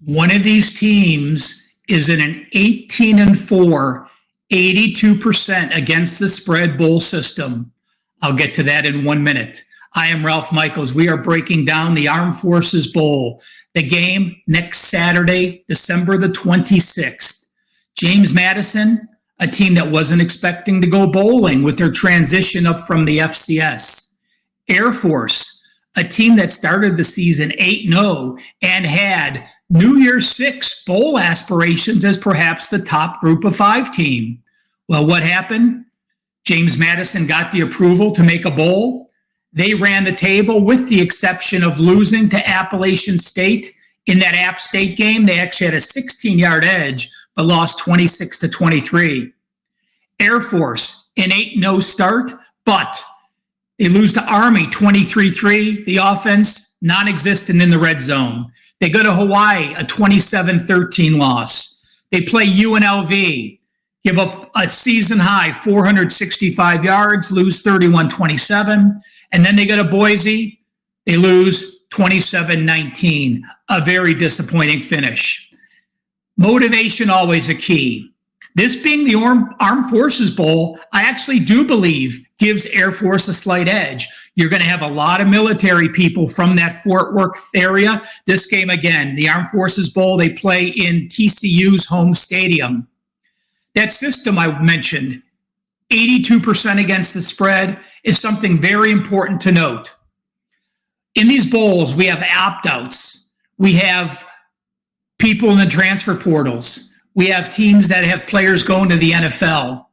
One of these teams is in an 18-4, 82% against the spread bowl system. I'll get to that in 1 minute. I am Ralph Michaels. We are breaking down the Armed Forces Bowl, the game next Saturday, December the 26th. James Madison, a team that wasn't expecting to go bowling with their transition up from the FCS. Air Force, a team that started the season 8-0 and had New Year's Six bowl aspirations as perhaps the top group of 5 team. Well, what happened? James Madison got the approval to make a bowl. They ran the table with the exception of losing to Appalachian State. In that App State game, they actually had a 16-yard edge, but lost 26-23. Air Force, an 8-0 start, but they lose to Army 23-3. The offense, non-existent in the red zone. They go to Hawaii, a 27-13 loss. They play UNLV, give up a season-high 465 yards, lose 31-27. And then they go to Boise, they lose 27-19. A very disappointing finish. Motivation always a key. This being the Armed Forces Bowl, I actually do believe gives Air Force a slight edge. You're going to have a lot of military people from that Fort Worth area. This game, again, the Armed Forces Bowl, they play in TCU's home stadium. That system I mentioned, 82% against the spread, is something very important to note. In these bowls, we have opt-outs. We have people in the transfer portals. We have teams that have players going to the NFL.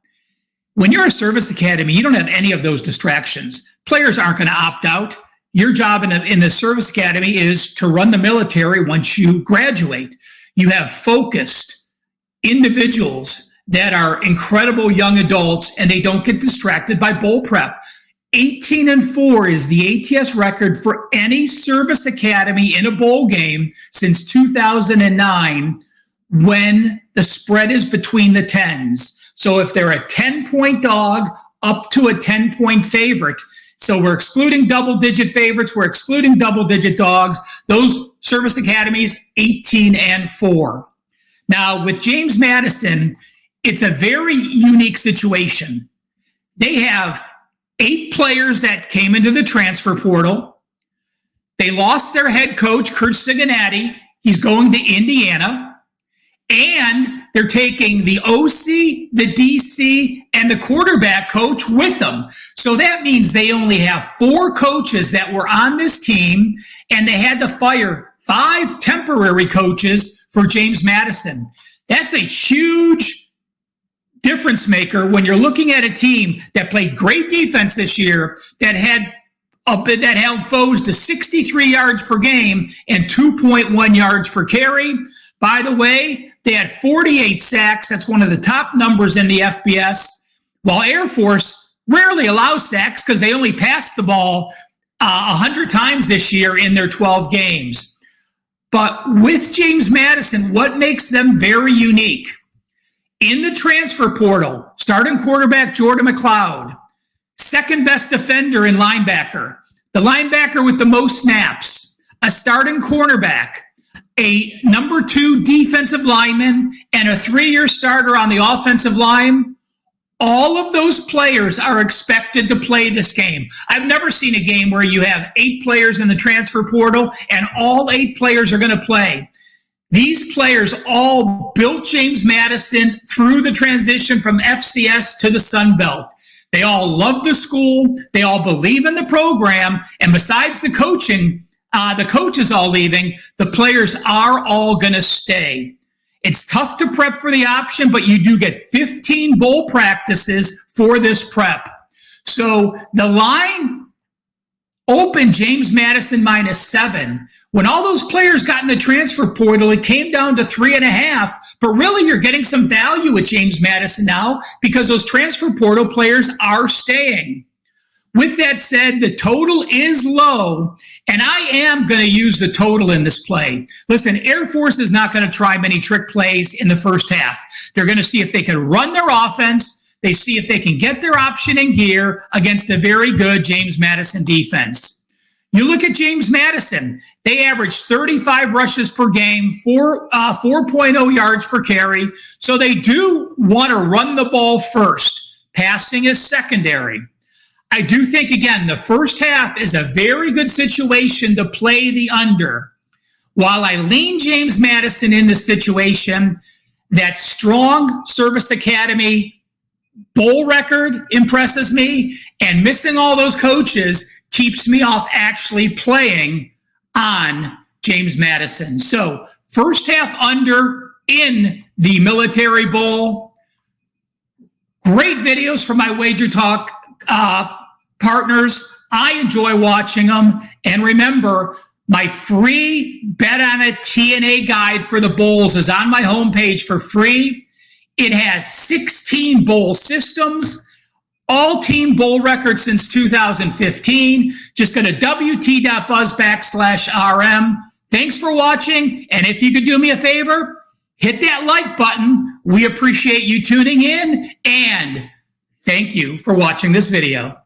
When you're a service academy, you don't have any of those distractions. Players aren't going to opt out. Your job in the service academy is to run the military once you graduate. You have focused individuals that are incredible young adults, and they don't get distracted by bowl prep. 18-4 is the ATS record for any service academy in a bowl game since 2009 when the spread is between the 10s. So if they're a 10-point dog up to a 10-point favorite, so we're excluding double-digit favorites, we're excluding double-digit dogs, those service academies, 18-4. Now, with James Madison, it's a very unique situation. They have 8 players that came into the transfer portal. They lost their head coach, Kurt Cincinnati. He's going to Indiana. And they're taking the OC, the DC, and the quarterback coach with them. So that means they only have 4 coaches that were on this team, and they had to fire 5 temporary coaches for James Madison. That's a huge difference maker when you're looking at a team that played great defense this year, that held foes to 63 yards per game and 2.1 yards per carry. By the way, they had 48 sacks. That's one of the top numbers in the FBS. While Air Force rarely allows sacks because they only passed the ball 100 times this year in their 12 games. But with James Madison, what makes them very unique? In the transfer portal, starting quarterback Jordan McLeod, second best defender in linebacker, the linebacker with the most snaps, a starting cornerback, a number 2 defensive lineman, and a 3-year starter on the offensive line. All of those players are expected to play this game. I've never seen a game where you have 8 players in the transfer portal and all 8 players are going to play. These players all built James Madison through the transition from FCS to the Sun Belt. They all love the school. They all believe in the program. And besides the coaching, the coaches all leaving, the players are all going to stay. It's tough to prep for the option, but you do get 15 bowl practices for this prep. So the line opened James Madison -7. When all those players got in the transfer portal, it came down to 3.5. But really, you're getting some value with James Madison now because those transfer portal players are staying. With that said, the total is low, and I am going to use the total in this play. Listen, Air Force is not going to try many trick plays in the first half. They're going to see if they can run their offense. They see if they can get their option in gear against a very good James Madison defense. You look at James Madison. They average 35 rushes per game, 4.0 yards per carry. So they do want to run the ball first. Passing is secondary. I do think, again, the first half is a very good situation to play the under. While I lean James Madison in this situation, that strong Service Academy bowl record impresses me, and missing all those coaches keeps me off actually playing on James Madison. So first half under in the Military Bowl. Great videos from my Wager Talk partners. I enjoy watching them. And remember, my free Bet on a TNA guide for the bowls is on my homepage for free. It has 16 bowl systems, all team bowl records since 2015. Just go to wt.buzz/RM. Thanks for watching. And if you could do me a favor, hit that like button. We appreciate you tuning in. And thank you for watching this video.